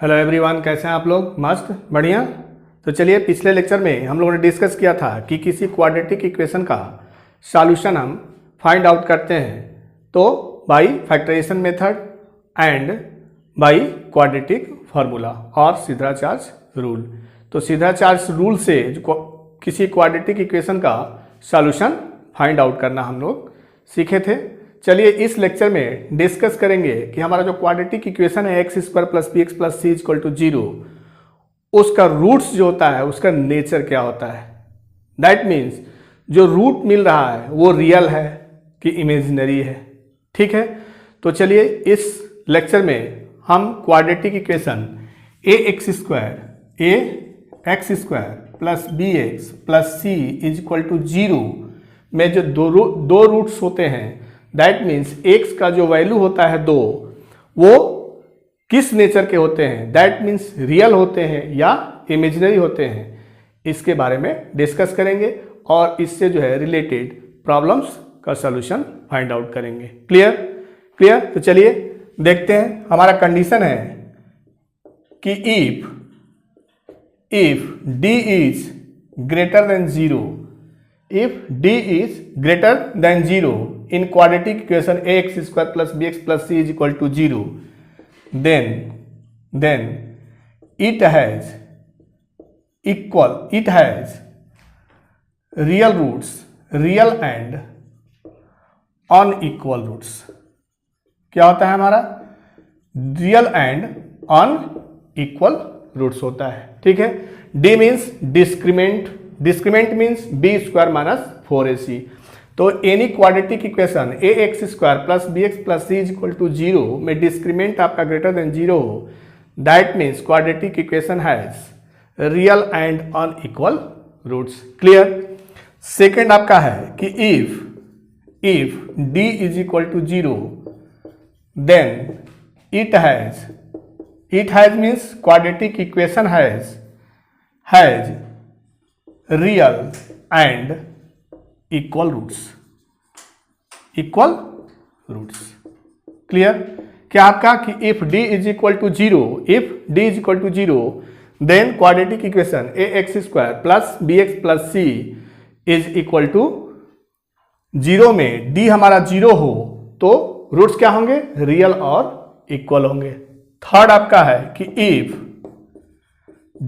Hello everyone, कैसे हैं आप लोग? मस्त, बढ़िया। तो चलिए, पिछले लेक्चर में हम लोगों ने डिस्कस किया था कि किसी क्वाड्रेटिक इक्वेशन का सॉल्यूशन हम फाइंड आउट करते हैं तो by factorization method and by quadratic formula और सीधा-चार्ज रूल। तो सीधा-चार्ज रूल से किसी क्वाड्रेटिक इक्वेशन का सॉल्यूशन फाइंड आउट करना हम लोग सीखे थे। चलिए, इस लेक्चर में डिस्कस करेंगे कि हमारा जो क्वाड्रेटिक इक्वेशन है x square plus b x plus c equal to 0, उसका रूट्स जो होता है उसका नेचर क्या होता है। दैट मीन्स जो रूट मिल रहा है वो रियल है कि इमेजिनरी है। ठीक है, तो चलिए इस लेक्चर में हम quadratic equation a x square plus b x plus c is equal to 0 में जो दो रूट्स होते हैं, दैट मीन्स x का जो वैल्यू होता है 2, वो किस नेचर के होते हैं, दैट मीन्स रियल होते हैं या इमेजिनरी होते हैं, इसके बारे में डिस्कस करेंगे और इससे जो है रिलेटेड प्रॉब्लम्स का सॉल्यूशन फाइंड आउट करेंगे। क्लियर। तो चलिए देखते हैं। हमारा कंडीशन है कि if d is greater than 0, if d is greater than 0 in quadratic equation ax square plus bx plus c is equal to 0, then it has real roots, real and unequal roots। क्या होता है हमारा? Real and unequal roots होता है। ठीक है। d means discriminant means b square minus 4ac। तो any quadratic equation a x square plus b x plus c is equal to 0 में डिस्क्रीमेंट आपका ग्रेटर देन 0 हो, that means quadratic equation has real and unequal roots. Clear. Second आपका है कि if d is equal to 0, then it has means quadratic equation has real and equal roots. Clear. क्या आपका कि if d is equal to 0, then quadratic equation a x square plus b x plus c is equal to 0 में d हमारा 0 हो तो roots क्या होंगे? Real और इक्वल होंगे। थर्ड आपका है कि if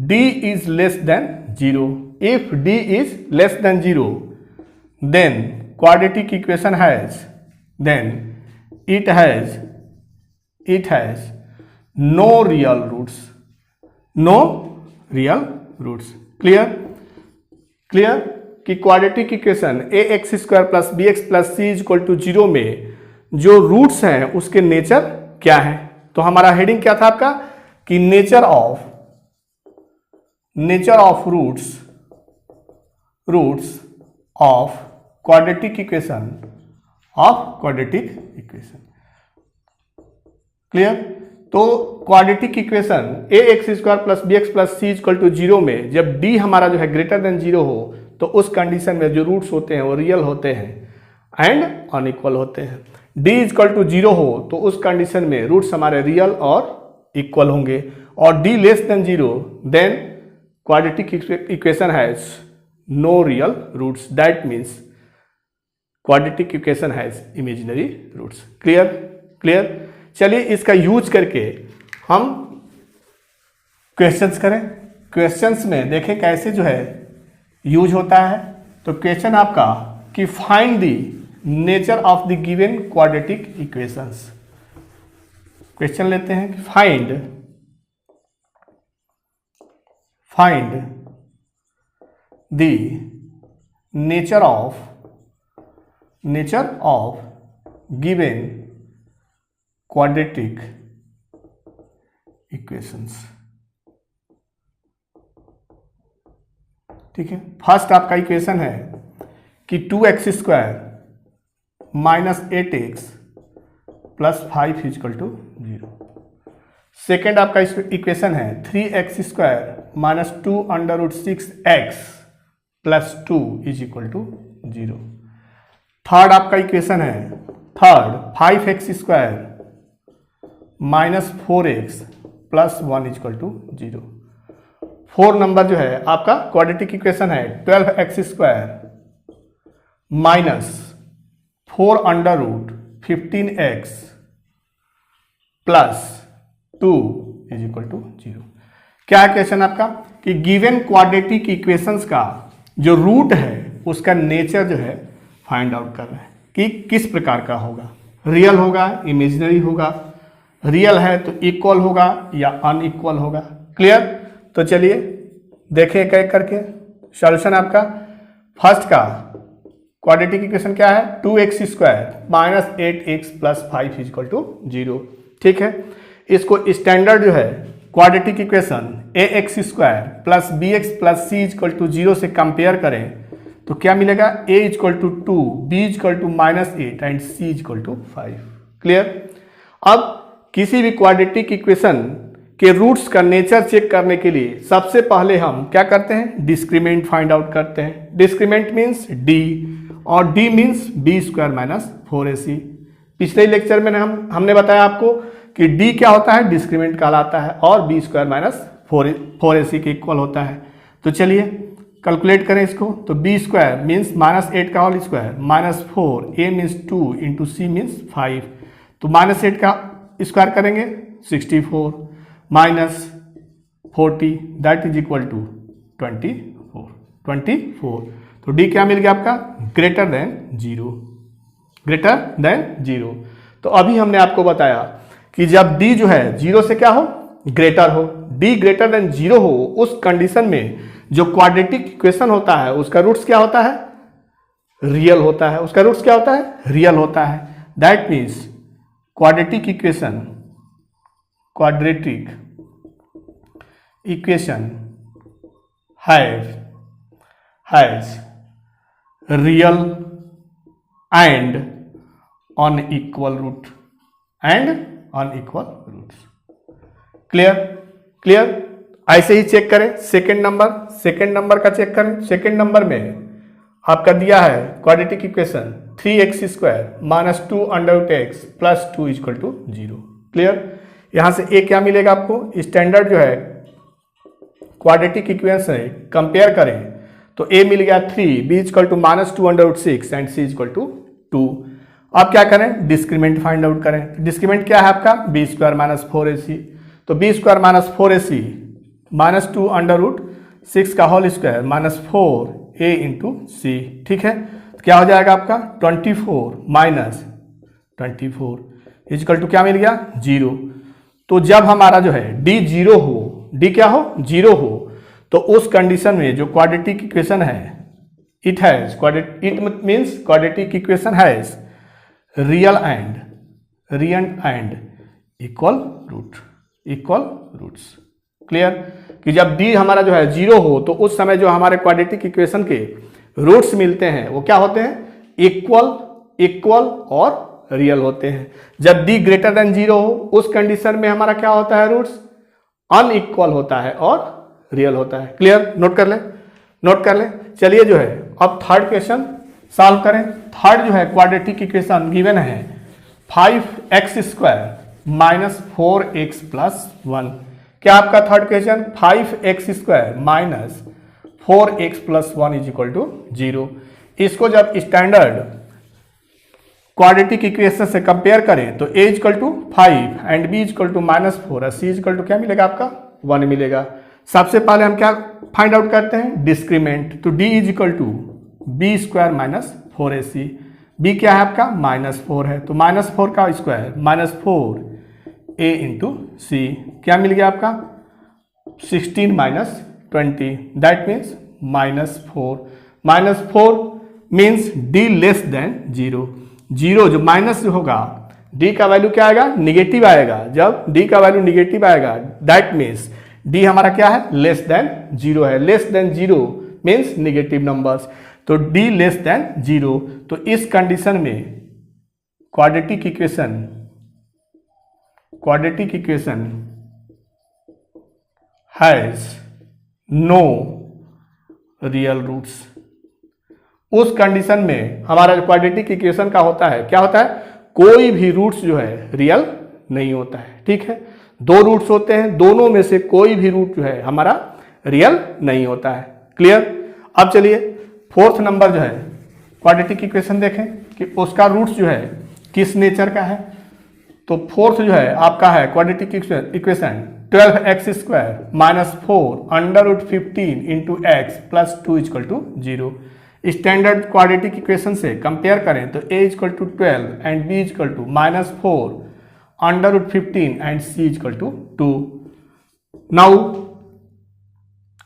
d is less than 0, if d is less than 0, then quadratic equation has no real roots। Clear कि quadratic equation a x square plus b x plus c is equal to 0 में जो roots हैं उसके nature क्या है। तो हमारा heading क्या था आपका कि nature of roots of quadratic equation clear. तो quadratic equation a x square plus b x plus c equal to 0 में जब d हमारा जो है ग्रेटर देन 0 हो तो उस कंडीशन में जो रूट्स होते हैं वो रियल होते हैं एंड अनइक्वल होते हैं। d इक्वल टू 0 हो तो उस कंडीशन में रूट्स हमारे रियल और इक्वल होंगे, और d less than 0, then quadratic equation has no real roots, that means quadratic equation has imaginary roots। Clear. चलिए इसका यूज करके हम क्वेश्चंस करें। क्वेश्चंस में देखें कैसे जो है यूज होता है। तो क्वेश्चन आपका कि find the nature of the given quadratic equations. Question लेते हैं कि find the nature of given quadratic equations। ठीक है। फर्स्ट आपका इक्वेशन है कि 2x square minus 8x plus 5 equal to 0। Second आपका इक्वेशन है 3x square minus 2 under root 6x plus 2 is equal to 0। Third आपका इक्वेशन है 5x square minus 4x plus 1 equal to 0। 4 number जो है आपका क्वाड्रेटिक इक्वेशन है 12x² minus 4 under root 15x plus 2 is equal to 0। क्या है question आपका कि गिवन क्वाड्रेटिक इक्वेशंस का जो रूट है उसका नेचर जो है फाइंड आउट कर रहे हैं कि किस प्रकार का होगा, रियल होगा, इमेजिनरी होगा, रियल है तो इक्वल होगा या अनइक्वल होगा। क्लियर? तो चलिए देखें एक एक करके सॉल्यूशन आपका। फर्स्ट का क्वाड्रेटिक इक्वेशन क्या है 2x² minus 8x plus 5 equal to 0। ठीक है, इसको स्टैंडर्ड जो है quadratic equation ax² plus bx plus c equal to 0 से कंपेयर करें तो क्या मिलेगा a equal to 2, b equal to -8 and c equal to 5। Clear? अब किसी भी क्वाड्रेटिक इक्वेशन के रूट्स का नेचर चेक करने के लिए सबसे पहले हम क्या करते हैं, डिस्क्रीमेंट फाइंड आउट करते हैं। डिस्क्रीमेंट मीन्स d और d means b² minus 4ac। पिछले लेक्चर में हमने बताया आपको कि d क्या होता है, डिस्क्रीमेंट कहलाता है और b² माइनस 4ac के इक्वल होता है। तो चलिए कैलकुलेट करें इसको। तो b² मीन्स -8 का whole square minus 4, a means 2 into c means 5। तो -8 का स्क्वायर करेंगे 64 minus 40 that is equal to 24। तो d क्या मिल गया आपका, ग्रेटर देन 0, ग्रेटर देन 0। तो अभी हमने आपको बताया कि जब d जो है 0 से क्या हो, ग्रेटर हो, d ग्रेटर देन 0 हो, उस कंडीशन में जो क्वाड्रेटिक इक्वेशन होता है उसका रूट्स क्या होता है, रियल होता है। उसका रूट्स क्या होता है, रियल होता है। That means quadratic equation has real and unequal root clear? ऐसे ही चेक करें सेकंड नंबर का चेक करें। सेकंड नंबर में आपका दिया है quadratic equation 3x² minus 2 under x plus 2 equal to 0। Clear? यहां से a क्या मिलेगा आपको, स्टैंडर्ड जो है क्वाड्रेटिक इक्वेशन से कंपेयर करें तो a मिल गया 3, b equal to -2 under 6 and c equal to 2। अब क्या करें, डिस्क्रीमेंट फाइंड आउट करें। डिस्क्रीमेंट क्या है आपका, b² माइनस 4ac। तो b² minus 4ac minus 2 under root 6 का whole square minus 4a into c। ठीक है, तो क्या हो जाएगा आपका 24 माइनस 24 इक्वल टू क्या मिल गया 0। तो जब हमारा जो है d 0 हो, d क्या हो 0 हो, तो उस कंडीशन में जो क्वाड्रेटिक इक्वेशन है it means quadratic equation has real and equal roots. Clear? कि जब d हमारा जो है 0 हो तो उस समय जो हमारे क्वाड्रेटिक इक्वेशन के रूट्स मिलते हैं वो क्या होते हैं, इक्वल और रियल होते हैं। जब d ग्रेटर देन 0 हो उस कंडीशन में हमारा क्या होता है, रूट्स अनइक्वल होता है और रियल होता है। क्लियर? नोट कर लें। चलिए जो है अब थर्ड क्वेश्चन सॉल्व करें। थर्ड जो है क्वाड्रेटिक इक्वेशन गिवन है 5x² माइनस 4x प्लस 1। क्या आपका third question 5x² minus 4x plus 1 is equal to 0। इसको जब स्टैंडर्ड क्वाड्रेटिक इक्वेशन से कंपेयर करें तो a equal to 5 and b equal to -4 और c इक्वल टू क्या मिलेगा आपका 1 मिलेगा। सबसे पहले हम क्या फाइंड आउट करते हैं, डिस्क्रीमेंट। तो d is equal to b² minus 4ac। b क्या है आपका -4 है, तो -4 का स्क्वायर -4a इंटू c। क्या मिल गया आपका 16 minus 20 that means -4 means d less than 0 जो माइनस होगा d का वैल्यू क्या आएगा, निगेटिव आएगा। जब d का वैल्यू निगेटिव आएगा दैट मीन्स d हमारा क्या है, लेस देन 0 है। Less than 0 means negative numbers, तो d लेस देन 0। तो इस कंडीशन में quadratic equation has no real roots. उस कंडीशन में हमारा क्वाड्रेटिक इक्वेशन का होता है, क्या होता है, कोई भी रूट्स जो है रियल नहीं होता है। ठीक है, दो रूट्स होते हैं, दोनों में से कोई भी रूट जो है हमारा रियल नहीं होता है। क्लियर। अब चलिए फोर्थ नंबर जो है क्वाड्रेटिक इक्वेशन देखें कि उसका रूट्स जो है किस नेचर का है। तो फोर्थ जो है आपका है quadratic equation 12x² minus 4 under root 15 into x plus 2 equal to 0। Standard quadratic equation से कंपेयर करें तो a equal to 12 and b equal to minus 4 under root 15 and c equal to 2। Now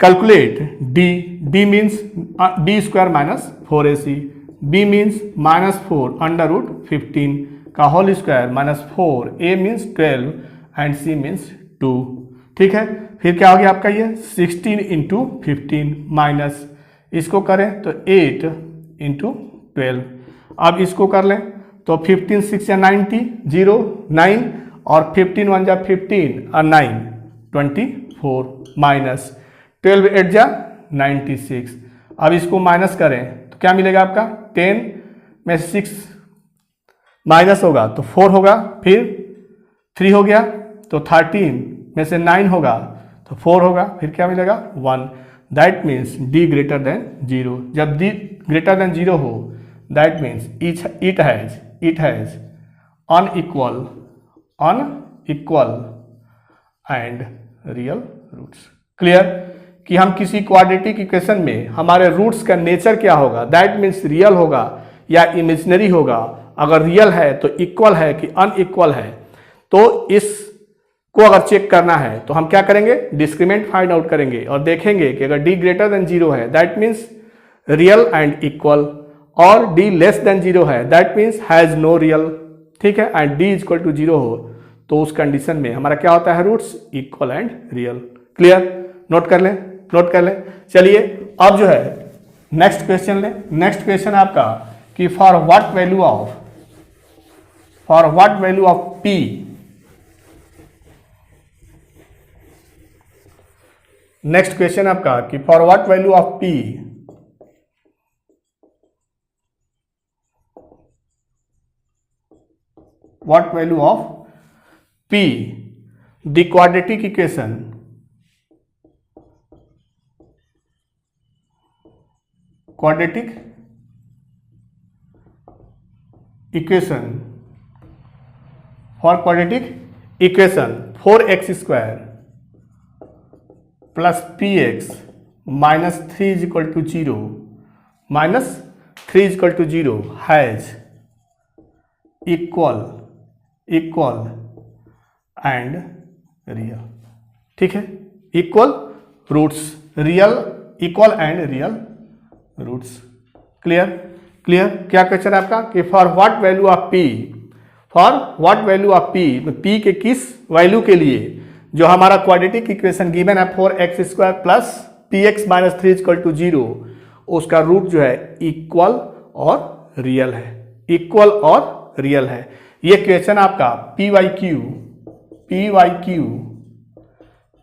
calculate d means b² minus 4ac, b means minus 4 under root 15 का whole square minus 4, a means 12 and c means 2। ठीक है, फिर क्या हो गया आपका ये 16 into 15 minus इसको करें तो 8 इंटू 12। अब इसको कर लें तो 15 6 या 90 0 9 और 15 1 जा 15 और 9 24 माइनस 12 8 जा 96। अब इसको माइनस करें तो क्या मिलेगा आपका 10 में 6 माइनस होगा तो 4 होगा, फिर 3 हो गया तो 13 में से 9 होगा तो 4 होगा, फिर क्या मिलेगा 1। That means d greater than 0। जब d ग्रेटर देन 0 हो that means it has unequal and real roots. Clear कि हम किसी क्वाड्रेटिक इक्वेशन में हमारे रूट्स का नेचर क्या होगा, दैट मीन्स रियल होगा या इमेजिनरी होगा। अगर रियल है तो इक्वल है कि अनइक्वल है, तो इसको अगर चेक करना है तो हम क्या करेंगे, डिस्क्रिमिनेंट फाइंड आउट करेंगे और देखेंगे कि अगर d ग्रेटर देन 0 है that means real and equal, और d लेस देन 0 है that means has no real. ठीक है, एंड d इक्वल टू 0 हो तो उस कंडीशन में हमारा क्या होता है, roots equal and real. Clear, note कर लें। चलिए अब जो है नेक्स्ट क्वेश्चन लें। नेक्स्ट क्वेश्चन आपका कि for what value of p next question आपका कि for what value of p what value of p the quadratic equation for quadratic equation 4x² plus px minus 3 is equal to 0 has equal and real. ठीक है, equal roots, real equal and real roots. Clear. क्या question है आपका कि for what value of p के किस value के लिए जो हमारा क्वाड्रेटिक इक्वेशन गिवन है 4x² plus px minus 3 equal to 0, उसका रूट जो है इक्वल और रियल है। ये क्वेश्चन आपका PYQ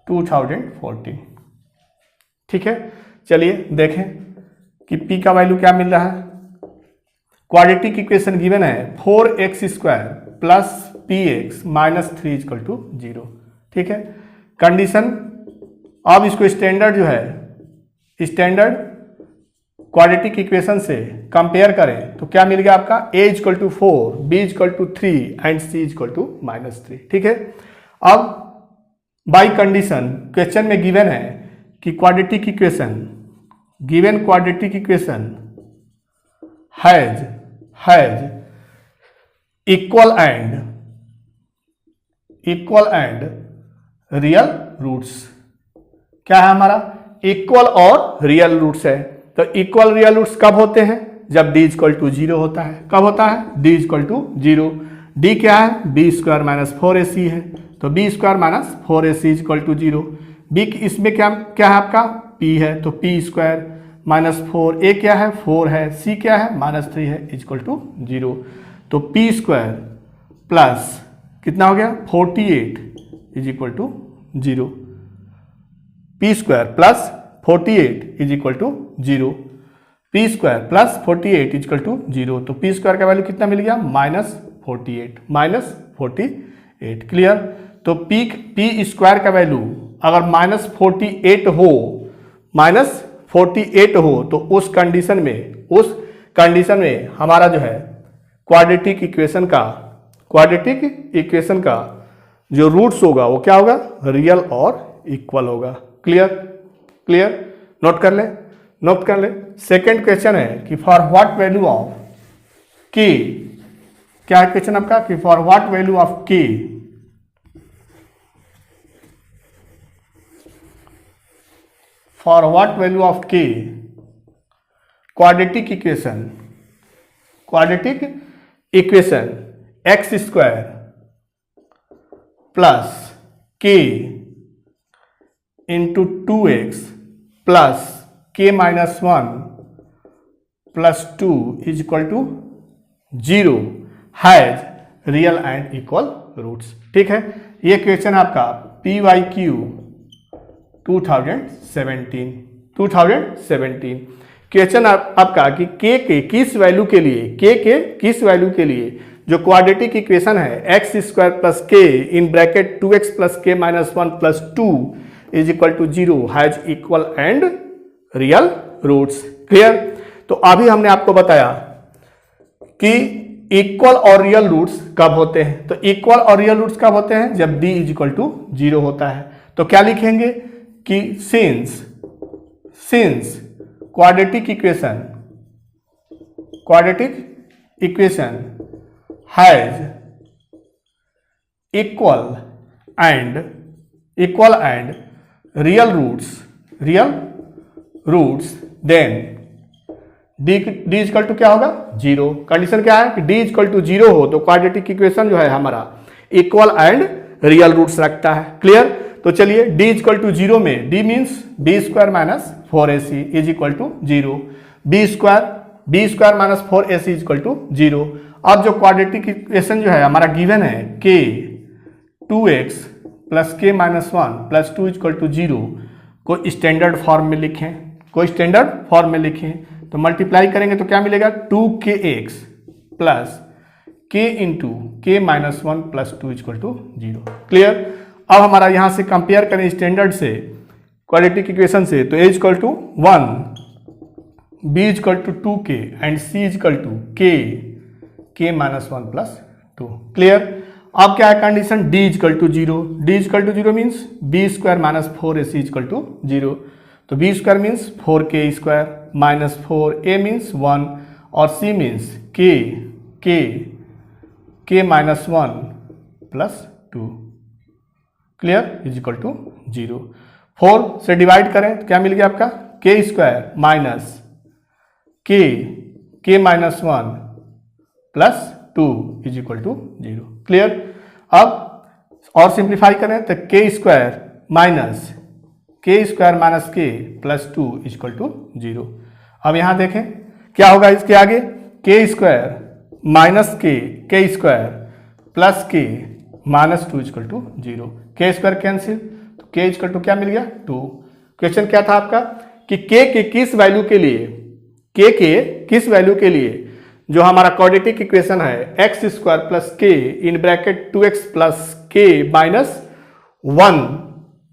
2014। ठीक है, चलिए देखें कि p का वैल्यू क्या मिल रहा है। क्वाड्रेटिक इक्वेशन गिवन है 4x² plus px minus 3 equal to 0। ठीक है, कंडीशन अब इसको स्टैंडर्ड क्वाड्रेटिक इक्वेशन से कंपेयर करें तो क्या मिल गया आपका a equal to 4, b equal to 3 and c equal to minus 3। ठीक है, अब बाई कंडीशन क्वेश्चन में गिवन है कि quadratic equation has equal and real roots. क्या है हमारा, इक्वल और रियल रूट्स है। तो इक्वल रियल रूट्स कब होते हैं, जब d इक्वल टू 0 होता है। कब होता है, d इक्वल टू 0। d क्या है, b² माइनस 4ac है, तो b² minus 4ac equal to 0। b इसमें क्या है आपका p है, तो p² माइनस 4, a क्या है 4 है, c क्या है माइनस 3 है इक्वल टू 0। तो p² प्लस कितना हो गया 48 is equal to 0। p² plus 48 is equal to 0। p² plus 48 is equal to 0। तो p² का वैल्यू कितना मिल गया -48। क्लियर। तो पी स्क्वायर का वैल्यू अगर -48 हो, -48 हो, तो उस कंडीशन में हमारा जो है क्वाड्रेटिक इक्वेशन का जो रूट्स होगा वो क्या होगा, रियल और इक्वल होगा। क्लियर, नोट कर ले। सेकेंड क्वेश्चन है कि फॉर व्हाट वैल्यू ऑफ के, क्या है क्वेश्चन आपका, कि for what value of k quadratic equation x square plus k into 2x plus k minus 1 plus 2 is equal to 0 has real and equal roots. ठीक है, ये क्वेश्चन आपका PYQ 2017 question आपका कि के किस वैल्यू के लिए जो क्वाड्रेटिक इक्वेशन है x square plus k in bracket 2x plus k minus 1 plus 2 is equal to 0 has equal and real roots. Clear. तो अभी हमने आपको बताया कि इक्वल और रियल रूट्स कब होते हैं। तो इक्वल और रियल रूट्स कब होते हैं, जब d इज इक्वल टू 0 होता है। तो क्या लिखेंगे कि since quadratic equation has equal and real roots then d equal to क्या होगा, 0। कंडीशन क्या है कि d इक्वल टू 0 हो तो क्वाड्रेटिक इक्वेशन जो है हमारा इक्वल एंड रियल रूट्स रखता है। क्लियर। तो चलिए d इक्वल टू 0 में d means b square minus 4ac is equal to 0, b square minus 4ac is equal to 0। अब जो क्वाड्रेटिक इक्वेशन जो है हमारा गिवन है k 2x plus k minus 1 plus 2 equal to 0 को स्टैंडर्ड फॉर्म में लिखें, तो मल्टीप्लाई करेंगे तो क्या मिलेगा, 2kx plus k into k minus 1 plus 2 equal to 0। Clear. अब हमारा यहां से कंपेयर करें स्टैंडर्ड से क्वाड्रेटिक इक्वेशन से, तो a equal to 1, b equal to 2k and c equal to k minus 1 plus 2। Clear. अब क्या है condition, d equal to 0 means b square minus 4ac equal to 0। तो b square means 4k square minus 4a means 1 और c means k minus 1 plus 2। Clear, is equal to 0। 4 से divide करें तो क्या मिल गया आपका, k square minus k minus 1 plus 2 is equal to 0। Clear. अब और सिंप्लीफाई करें तो k square minus k plus 2 is equal to 0। अब यहां देखें क्या होगा इसके आगे, k square minus k square plus k minus 2 equal to 0। k square cancel तो k इक्वल टू क्या मिल गया, 2। क्वेश्चन क्या था आपका कि k के किस वैल्यू के लिए जो हमारा क्वाड्रेटिक इक्वेशन है x square plus k in bracket 2x plus k minus 1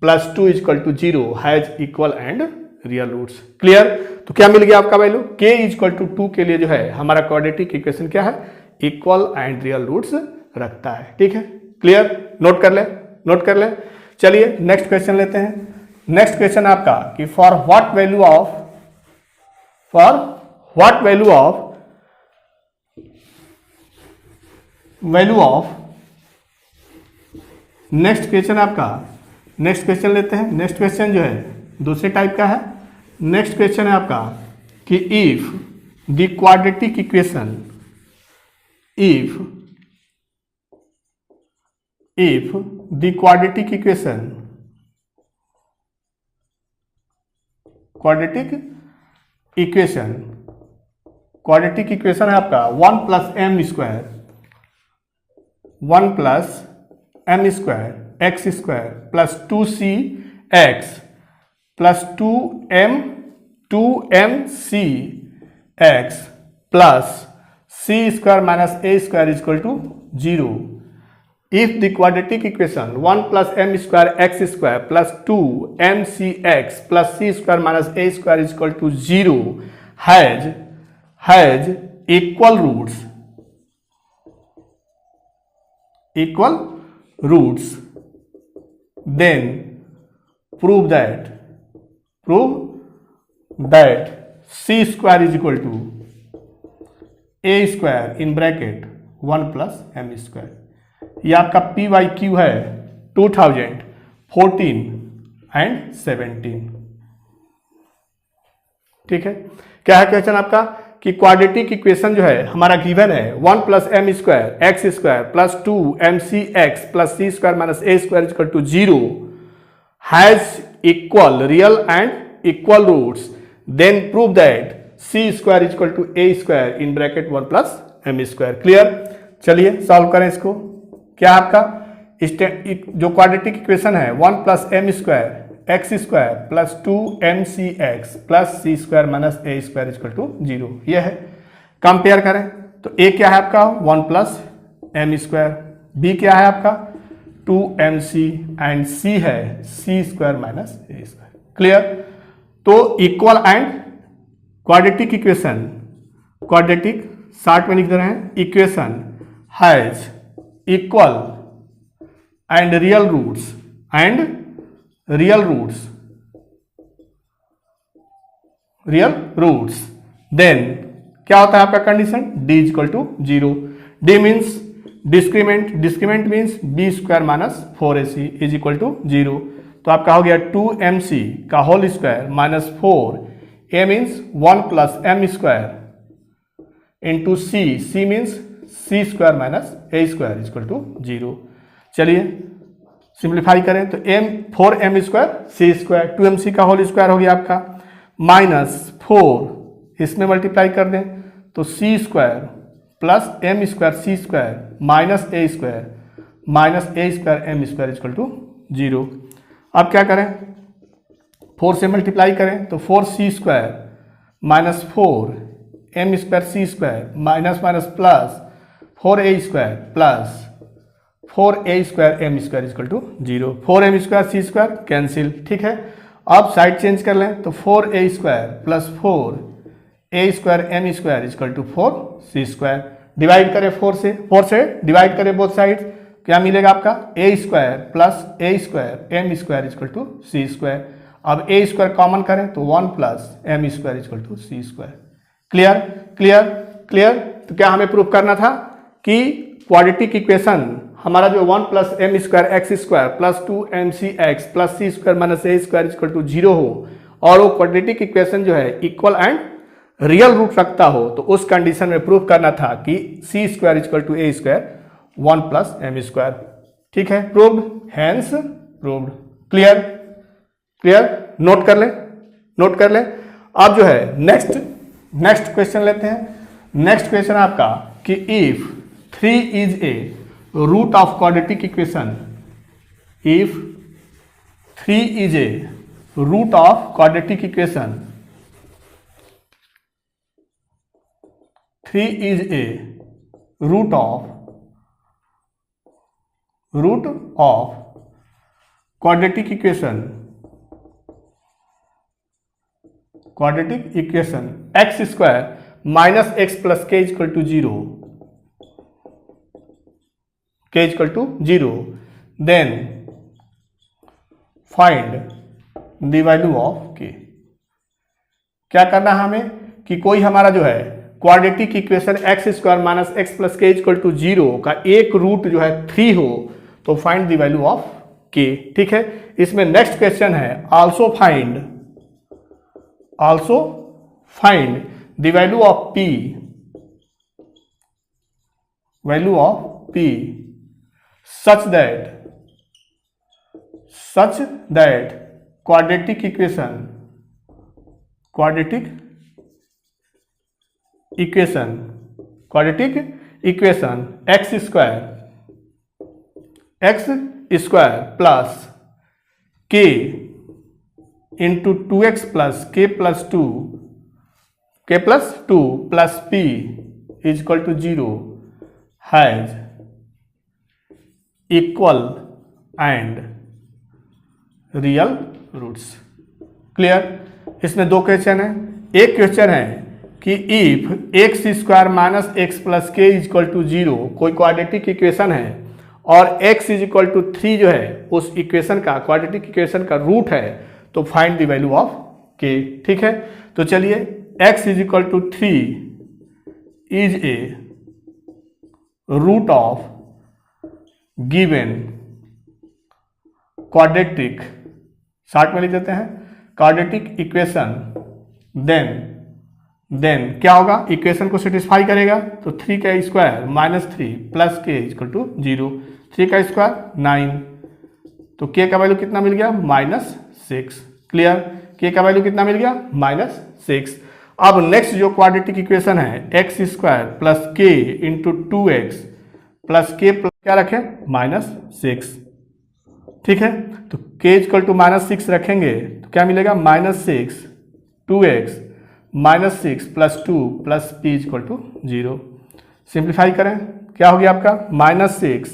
plus 2 equal to 0 has equal and real roots. Clear. तो क्या मिल गया आपका वैल्यू, k इक्वल टू 2 के लिए जो है हमारा क्वाड्रेटिक इक्वेशन क्या है, इक्वल एंड रियल रूट्स रखता है। ठीक है, क्लियर, नोट कर ले। चलिए नेक्स्ट क्वेश्चन लेते हैं। नेक्स्ट क्वेश्चन आपका कि for what value of next question लेते हैं। नेक्स्ट क्वेश्चन जो है दूसरे टाइप का है। नेक्स्ट क्वेश्चन है आपका कि if the quadratic equation quadratic equation है आपका 1 plus m square x square plus 2c x plus 2mc x plus c square minus a square equal to 0 if the quadratic equation 1 plus m square x square plus 2 mcx plus c square minus a square is equal to 0 has equal roots, then prove that c square is equal to a square in bracket 1 plus m square. ये आपका P Y Q है 2014 and 17। ठीक है, क्या है question आपका कि quadratic equation जो है हमारा गिवन है 1 plus m square x square plus 2 m c x plus c square minus a square equal to 0 has equal real and equal roots, then prove that c square equal to a square in bracket 1 plus m square. Clear? चलिए solve करें इसको। क्या आपका जो quadratic equation है 1 plus m square x square plus 2 m c x plus c square minus a square equal to 0, यह है। Compare करें तो ए क्या है आपका 1 प्लस एम स्क्वायर, बी क्या है आपका 2 एम सी एंड सी है c square minus a square. Clear? तो equal and quadratic equation, quadratic short में लिख दे रहे हैं, equation has equal and real roots, then क्या होता है आपका condition d is equal to 0। d means discriminant means b square minus 4ac is equal to 0। तो आपका हो गया 2mc का whole square minus 4a means 1 plus m square into c means C square minus a square equal to 0। चलिए simplify करें तो four m square c square 2mc का whole square हो गया आपका माइनस 4 इसमें मल्टीप्लाई कर दें तो c square plus m square c square minus a square m square equal to 0। अब क्या करें 4 से मल्टीप्लाई करें तो 4c square minus 4 m square c square minus minus plus 4a square plus 4a square m square equal to 0। 4m square c square cancel. ठीक है, अब side change कर लें तो 4a square plus 4a square m square equal to 4c square. Divide करें 4 से divide करें both side, क्या मिलेगा आपका a square plus a square m square equal to c square. अब a स्क्वायर कॉमन करें तो 1 plus m square equal to c square. Clear? तो क्या हमें प्रूफ करना था कि क्वाड्रेटिक इक्वेशन हमारा जो 1 plus m square x square plus 2 m c x plus c square minus a square equal to 0 हो और वो क्वाड्रेटिक इक्वेशन जो है इक्वल एंड रियल रूट रखता हो, तो उस कंडीशन में प्रूफ करना था कि c square equal to a square 1 plus m square. ठीक है, proved, hence proved. Clear? Note कर ले। अब जो है नेक्स्ट क्वेश्चन लेते हैं। नेक्स्ट क्वेश्चन आपका कि if 3 is a root of quadratic equation, if 3 is a root of quadratic equation, 3 is a root of quadratic equation x square minus x plus k is equal to 0, k is equal to 0, then find the value of k। क्या करना है हमें कि कोई हमारा जो है quadratic equation x square minus x plus k equal to 0 का एक रूट जो है 3 हो तो find the value of k। ठीक है, इसमें नेक्स्ट क्वेश्चन है also find the value of p such that quadratic equation x square plus k into 2x plus k plus 2 plus p is equal to 0 has equal and real roots. Clear. इसमें दो question है। एक question है कि if x square minus x plus k is equal to 0 कोई quadratic equation है और x is equal to 3 जो है उस इक्वेशन का क्वाड्रेटिक इक्वेशन का रूट है, तो find the value of k। ठीक है, तो चलिए x is equal to 3 is a root of given quadratic, short में लिख देते हैं क्वाड्रेटिक इक्वेशन, देन क्या होगा, इक्वेशन को सेटिस्फाई करेगा तो 3 का square minus 3 plus k equal to 0, 3 का स्क्वायर 9, तो के का वैल्यू कितना मिल गया -6। क्लियर, के का वैल्यू कितना मिल गया -6। अब नेक्स्ट जो क्वाड्रेटिक इक्वेशन है x square plus k into 2x plus के प्लस क्या रखें -6। ठीक है, तो के इक्वल टू -6 रखेंगे तो क्या मिलेगा -6 2x -6 plus 2 plus p equal to 0। Simplify करें, क्या हो गया आपका -6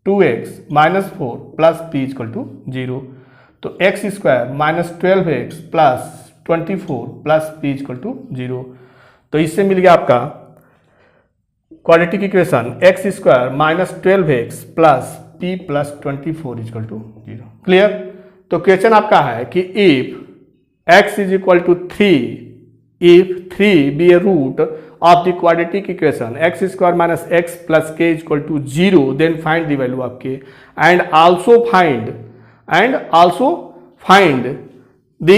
2x -4 plus p equal to 0, तो x square -12x plus 24 plus p equal to 0। तो इससे मिल गया आपका quadratic equation x square -12x plus p plus 24 equal to 0। Clear. तो क्वेश्चन आपका है कि if x is equal to 3, if 3 be a root of the quadratic equation x square minus x plus k is equal to 0, then find the value of k and also find the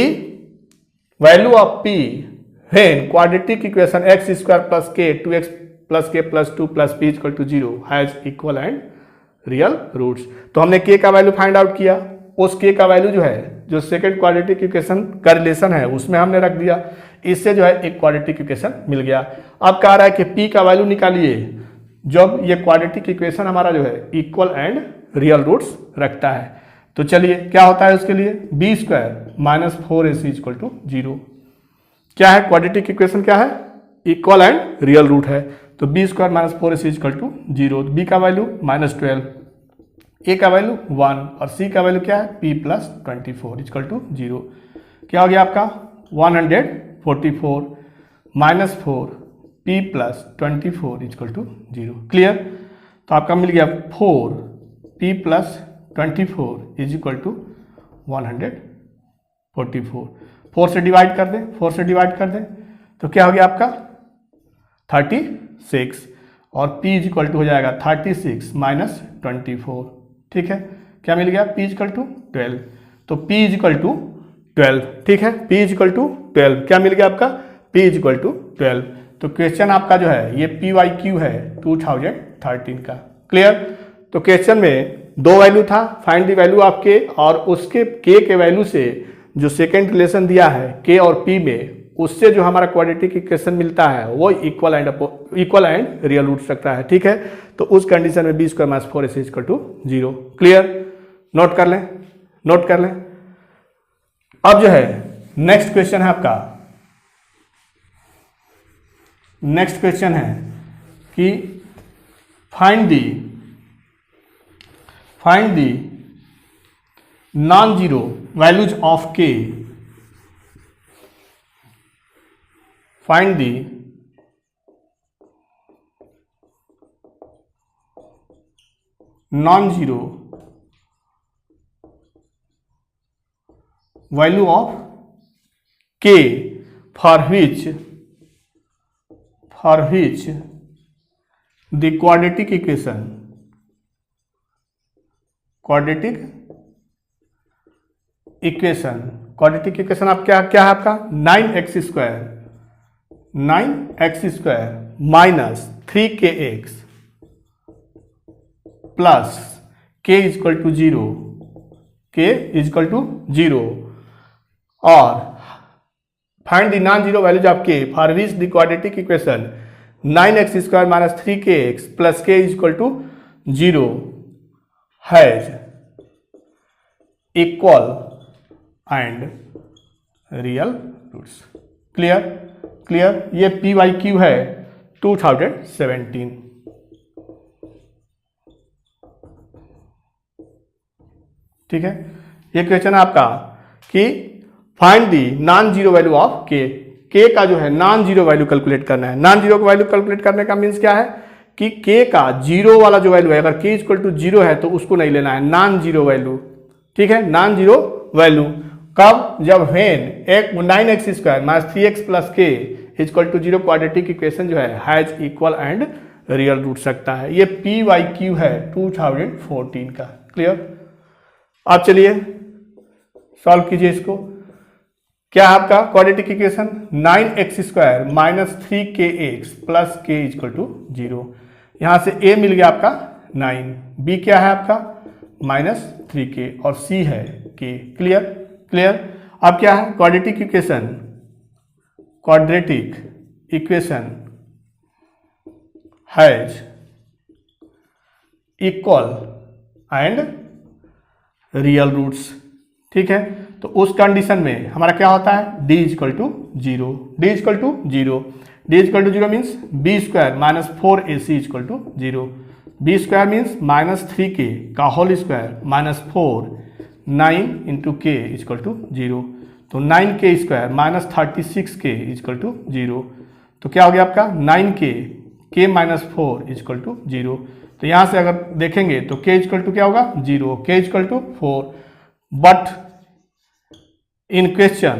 value of p when quadratic equation x square plus k 2x plus k plus 2 plus p is equal to 0 has equal and real roots. तो हमने k का value find out किया, उस k का value जो है जो second quadratic equation का रिलेशन है उसमें हमने रख दिया, इससे जो है एक क्वाड्रेटिक इक्वेशन मिल गया। अब कह रहा है कि p का वैल्यू निकालिए जब ये क्वाड्रेटिक इक्वेशन हमारा जो है इक्वल एंड रियल रूट्स रखता है। तो चलिए क्या होता है उसके लिए, b square minus 4ac equal to 0। क्या है क्वाड्रेटिक इक्वेशन, क्या है इक्वल एंड रियल रूट है, तो b square minus 4ac equal to 0। B का वैल्यू -12, ए का वैल्यू 1 और सी का वैल्यू क्या है p प्लस 24 इक्वल टू 0। क्या हो गया आपका 144 माइनस 4 p plus 24 equal to 0। Clear. तो आपका मिल गया 4 p plus 24 is equal to 144। 4 से डिवाइड कर दें, 4 से डिवाइड कर दें तो क्या हो गया आपका 36 और p इज इक्वल टू हो जाएगा 36 माइनस 24। ठीक है, क्या मिल गया p इक्वल टू 12, तो p इज इक्वल टू 12। ठीक है, p इज इक्वल टू 12, क्या मिल गया आपका p इज इक्वल टू 12। तो क्वेश्चन आपका जो है ये PYQ है 2013 का। क्लियर। तो क्वेश्चन में दो वैल्यू था, find the value of k, और उसके k के वैल्यू से जो सेकेंड रिलेशन दिया है k और p में, उससे जो हमारा क्वाड्रेटिक इक्वेशन मिलता है वो इक्वल एंड रियल रूट रखता है। ठीक है, तो उस कंडीशन में b square minus 4ac equal to 0। Clear, note कर लें, नोट कर लें। अब जो है नेक्स्ट क्वेश्चन है आपका, नेक्स्ट क्वेश्चन है कि find the non zero values of k, find the non-zero value of k for which the quadratic equation आप क्या है आपका 9x square minus 3kx plus k equal to 0, k equal to 0 और find the non zero values of k for which the quadratic equation 9x square minus 3kx plus k equal to 0 has equal and real roots. Clear, clear. ये PYQ है 2017। ठीक है, ये question है आपका कि find the non zero value of के का जो है नॉन जीरो वैल्यू कैलकुलेट करना है। नॉन जीरो वैल्यू कैलकुलेट करने का मीन्स क्या है कि के का जीरो वाला जो वैल्यू है, अगर के इक्वल टू जीरो है तो उसको नहीं लेना है, नॉन जीरो वैल्यू। ठीक है, नॉन जीरो वैल्यू कब, जब when 9x square minus 3x plus k equal to zero quadratic equation जो है has equal and real root सकता है। ये PYQ है 2014 का। क्लियर? आप चलिए सॉल्व कीजिए इसको। क्या है आपका quadratic equation, 9x square minus 3kx plus k equal to zero. यहां से a मिल गया आपका 9, b क्या है आपका -3k और c है k। क्लियर? क्लियर? अब क्या है quadratic equation, quadratic equation has equal and real roots. ठीक है, तो उस कंडीशन में हमारा क्या होता है, d equal to zero. D equal to zero means b square minus 4ac equal to zero. B square means -3k का whole square minus 4 9 into k equal to zero. तो 9k square minus 36k equal to zero. तो क्या हो गया आपका 9k k minus 4 equal to zero. तो यहां से अगर देखेंगे तो k इक्वल टू क्या होगा, zero, k equal to 4। But in question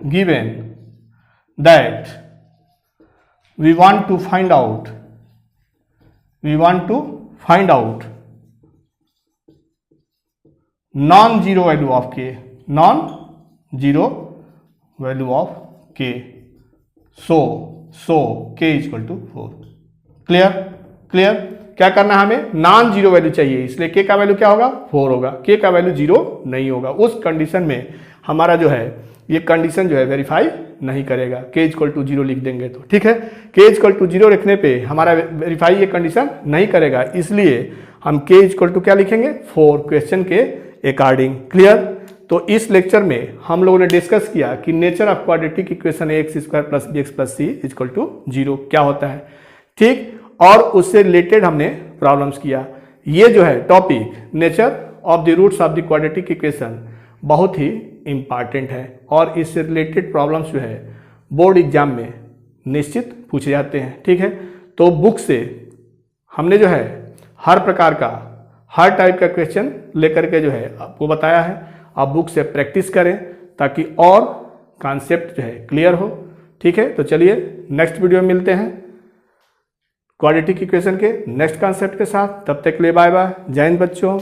given that we want to find out non-zero value of k, non-zero value of k, so k equal to 4। Clear? Clear? क्या करना है हमें, non zero value चाहिए, इसलिए k का value क्या होगा, 4 होगा। k का वैल्यू जीरो नहीं होगा। उस कंडीशन में हमारा जो है ये कंडीशन जो है वेरीफाई नहीं करेगा। k इक्वल टू जीरो लिख देंगे तो ठीक है, k इक्वल टू जीरो रखने पे हमारा वेरीफाई ये कंडीशन नहीं करेगा, इसलिए हम k इक्वल टू क्या लिखेंगे, 4 क्वेश्चन के अकॉर्डिंग। क्लियर? तो इस लेक्चर में हम लोगों ने डिस्कस किया कि nature of quadratic equation ax square plus bx plus c equal to zero क्या होता है। ठीक, और उससे रिलेटेड हमने प्रॉब्लम्स किया। ये जो है topic nature of the roots of the quadratic equation बहुत ही इंपॉर्टेंट है और इससे रिलेटेड प्रॉब्लम्स जो है बोर्ड एग्जाम में निश्चित पूछे जाते हैं। ठीक है, तो बुक से हमने जो है हर प्रकार का हर टाइप का क्वेश्चन लेकर के जो है आपको बताया है। आप बुक से प्रैक्टिस करें ताकि और कॉन्सेप्ट जो है क्लियर हो। ठीक है, तो चलिए नेक्स्ट वीडियो में मिलते हैं क्वाड्रेटिक इक्वेशन के नेक्स्ट कॉन्सेप्ट के साथ। तब तक के लिए बाय बाय, जय हिंद बच्चों।